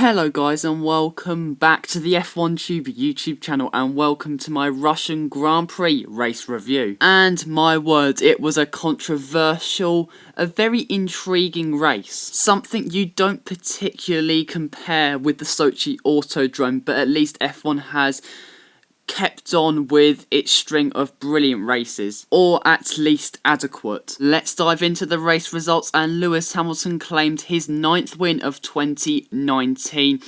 Hello guys and welcome back to the F1 Tube YouTube channel and welcome to my Russian Grand Prix race review. And my word, it was a controversial, a very intriguing race. Something you don't particularly compare with the Sochi Autodrome, but at least F1 has kept on with its string of brilliant races, or at least adequate. Let's dive into the race results, and Lewis Hamilton claimed his 9th win of 2019.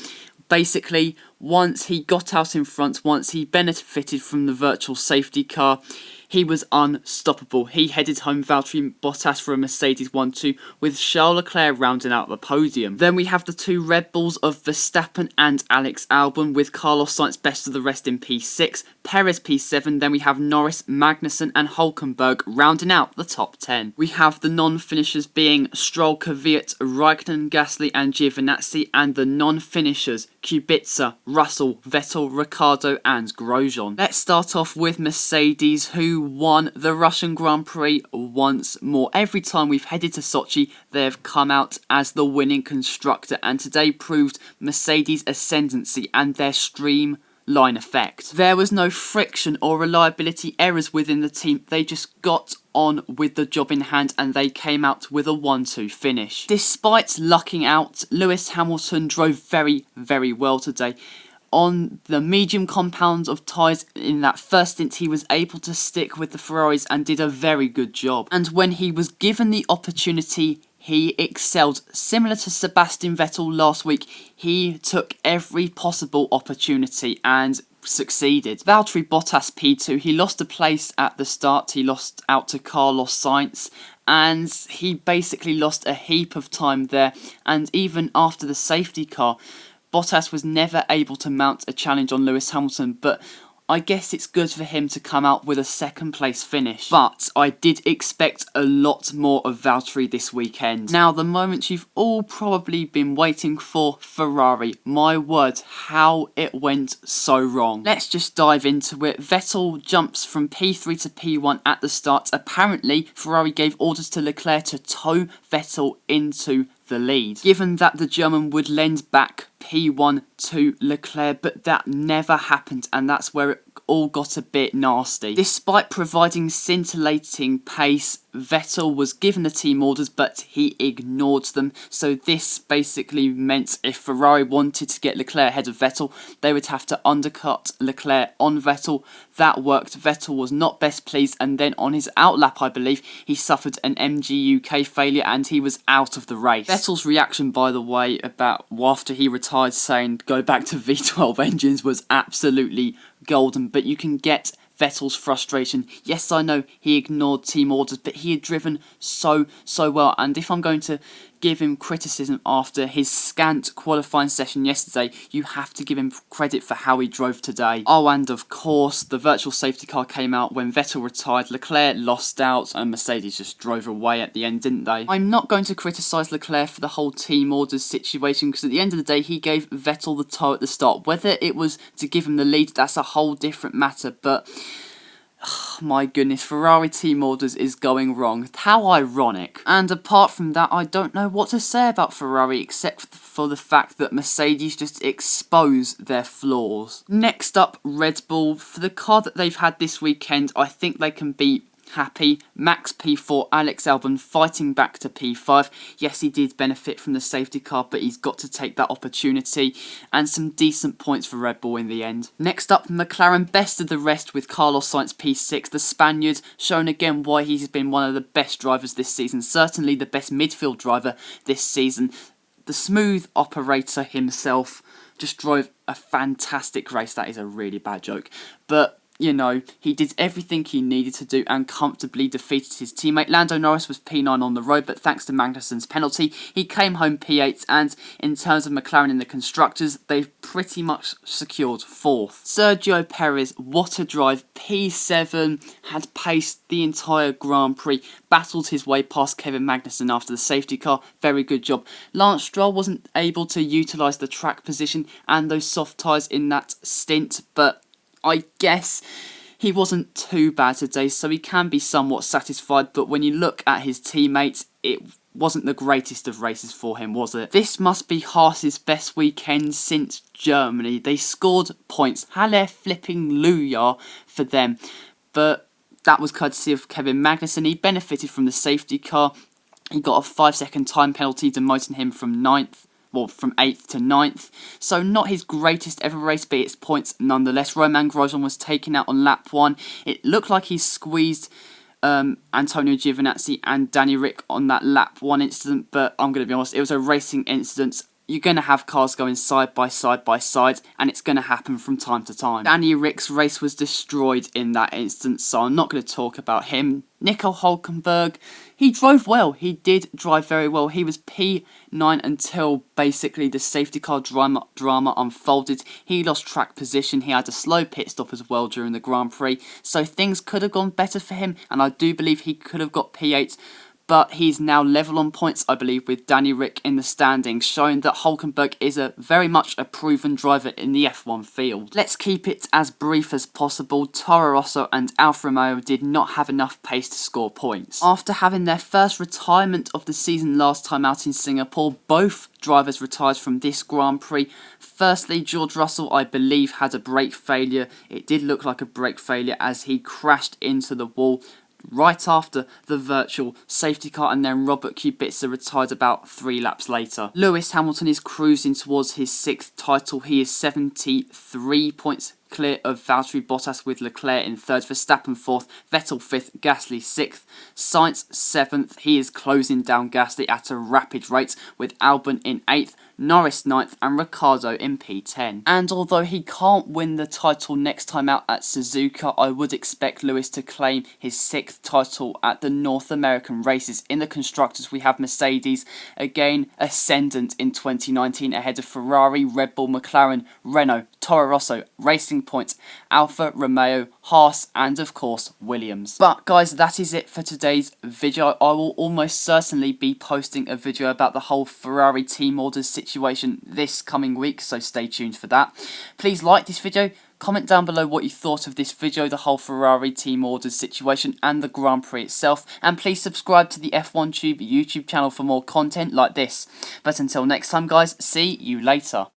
Basically, once he got out in front, once he benefited from the virtual safety car, he was unstoppable. He headed home Valtteri Bottas for a Mercedes 1-2 with Charles Leclerc rounding out the podium. Then we have the two Red Bulls of Verstappen and Alex Albon with Carlos Sainz best of the rest in P6, Perez P7, then we have Norris, Magnussen and Hülkenberg rounding out the top 10. We have the non-finishers being Stroll, Kvyat, Raikkonen, Gasly and Giovinazzi, and the non-finishers Kubica, Russell, Vettel, Ricciardo and Grosjean. Let's start off with Mercedes, who won the Russian Grand Prix once more. Every time we've headed to Sochi, they've come out as the winning constructor, and today proved Mercedes' ascendancy and their streamline effect. There was no friction or reliability errors within the team. They just got on with the job in hand and they came out with a 1-2 finish. Despite lucking out, Lewis Hamilton drove very, very well today. On the medium compound of tyres in that first stint, he was able to stick with the Ferraris and did a very good job. And when he was given the opportunity, he excelled. Similar to Sebastian Vettel last week, he took every possible opportunity and succeeded. Valtteri Bottas P2, he lost a place at the start. He lost out to Carlos Sainz and he basically lost a heap of time there. And even after the safety car, Bottas was never able to mount a challenge on Lewis Hamilton, but I guess it's good for him to come out with a second place finish. But I did expect a lot more of Valtteri this weekend. Now, the moment you've all probably been waiting for, Ferrari. My word, how it went so wrong. Let's just dive into it. Vettel jumps from P3 to P1 at the start. Apparently, Ferrari gave orders to Leclerc to tow Vettel into the lead, given that the German would lend back P1 to Leclerc, but that never happened, and that's where it all got a bit nasty. Despite providing scintillating pace, Vettel was given the team orders, but he ignored them. So this basically meant if Ferrari wanted to get Leclerc ahead of Vettel, they would have to undercut Leclerc on Vettel. That worked. Vettel was not best pleased, and then on his outlap, I believe, he suffered an MGUK failure and he was out of the race. Vettel's reaction, by the way, about after he retired saying go back to V12 engines was absolutely golden, but you can get Vettel's frustration. Yes, I know he ignored team orders, but he had driven so well, and if I'm going to give him criticism after his scant qualifying session yesterday, you have to give him credit for how he drove today. Oh, and of course, the virtual safety car came out when Vettel retired, Leclerc lost out, and Mercedes just drove away at the end, didn't they? I'm not going to criticise Leclerc for the whole team orders situation, because at the end of the day, he gave Vettel the tow at the start. Whether it was to give him the lead, that's a whole different matter, but my goodness, Ferrari team orders is going wrong. How ironic. And apart from that, I don't know what to say about Ferrari except for the fact that Mercedes just expose their flaws. Next up, Red Bull. For the car that they've had this weekend, I think they can be happy. Max P4, Alex Albon fighting back to P5. Yes, he did benefit from the safety car, but he's got to take that opportunity, and some decent points for Red Bull in the end. Next up, McLaren best of the rest with Carlos Sainz P6. The Spaniard shown again why he's been one of the best drivers this season, certainly the best midfield driver this season. The smooth operator himself just drove a fantastic race. That is a really bad joke, but you know, he did everything he needed to do and comfortably defeated his teammate. Lando Norris was P9 on the road, but thanks to Magnussen's penalty, he came home P8. And in terms of McLaren in the Constructors, they've pretty much secured 4th. Sergio Perez, what a drive. P7, had paced the entire Grand Prix, battled his way past Kevin Magnussen after the safety car. Very good job. Lance Stroll wasn't able to utilise the track position and those soft tyres in that stint, but I guess he wasn't too bad today, so he can be somewhat satisfied. But when you look at his teammates, it wasn't the greatest of races for him, was it? This must be Haas's best weekend since Germany. They scored points. Hallelujah for them. But that was courtesy of Kevin Magnussen. He benefited from the safety car. He got a 5-second time penalty, demoting him from 8th to 9th. So not his greatest ever race, but it's points nonetheless. Romain Grosjean was taken out on lap 1. It looked like he squeezed Antonio Giovinazzi and Danny Rick on that lap 1 incident, but I'm going to be honest, it was a racing incident. You're going to have cars going side by side by side, and it's going to happen from time to time. Danny Rick's race was destroyed in that instance, so I'm not going to talk about him. Nico Hülkenberg, he drove well. He did drive very well. He was P9 until basically the safety car drama unfolded. He lost track position. He had a slow pit stop as well during the Grand Prix, so things could have gone better for him, and I do believe he could have got P8. But he's now level on points, I believe, with Danny Rick in the standings, showing that Hülkenberg is very much a proven driver in the F1 field. Let's keep it as brief as possible. Toro Rosso and Alfa Romeo did not have enough pace to score points. After having their first retirement of the season last time out in Singapore, both drivers retired from this Grand Prix. Firstly, George Russell, I believe, had a brake failure. It did look like a brake failure as he crashed into the wall right after the virtual safety car, and then Robert Kubica retired about 3 laps later. Lewis Hamilton is cruising towards his 6th title. He is 73 points clear of Valtteri Bottas, with Leclerc in 3rd, Verstappen 4th, Vettel 5th, Gasly 6th, Sainz 7th. He is closing down Gasly at a rapid rate, with Albon in 8th, Norris 9th and Ricciardo in P10. And although he can't win the title next time out at Suzuka, I would expect Lewis to claim his 6th title at the North American races. In the Constructors, we have Mercedes again ascendant in 2019 ahead of Ferrari, Red Bull, McLaren, Renault, Toro Rosso, Racing Point, Alfa Romeo, Haas and of course Williams. But guys, that is it for today's video. I will almost certainly be posting a video about the whole Ferrari team orders situation this coming week, so stay tuned for that. Please like this video, comment down below what you thought of this video, the whole Ferrari team orders situation and the Grand Prix itself, and please subscribe to the F1 Tube YouTube channel for more content like this. But until next time guys, see you later.